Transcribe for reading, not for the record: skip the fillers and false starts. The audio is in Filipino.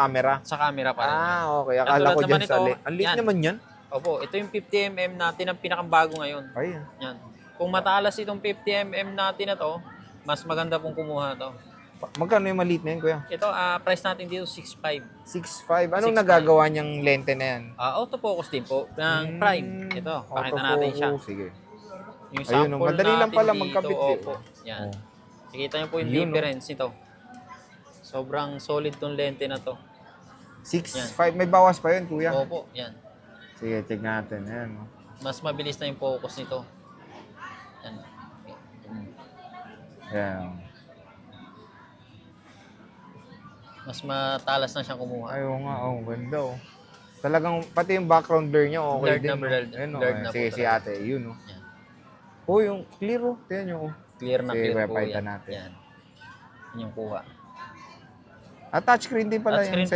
camera. Sa camera pa rin. Okay. Akala Katulad ko naman dyan sa ito, Ang liit yan. naman yan. Opo, ito yung 50mm natin ang pinakabago ngayon. Ayan. Yan. Kung matalas itong 50mm natin na to, mas maganda pong kumuha to. Magkano yung maliit na yan, kuya? Ito, price natin dito 6.5. 6.5. Anong 6.5. nagagawa niyang lente na yan? Autofocus din po ng Prime. Ito, pakita natin siya. Sige. Yung Ayun, sample madali lang natin pala dito, magkabit. opo. Yan. Oh. Nakita niyo po yung Yun, difference nito. Sobrang solid tong lente na to. 6.5. May bawas pa yun, kuya. Opo, yan. Sige, check natin. Ayan. Oh. Mas mabilis na yung focus nito. Yan. Ayan. Mas matalas na siyang kumuha. Ayaw nga. Ganda oh. Talagang, pati yung background blur niya, okay Blurred din. na, blurred. Ayun, Blurred na po sige, si talaga. ate. Yun, oh. Yan. Yung clear, oh. Tingnan nyo, oh. Clear na Sige, clear po papalitan yan. natin. Yan. Yan yung kuha. Touchscreen din pala Touchscreen yung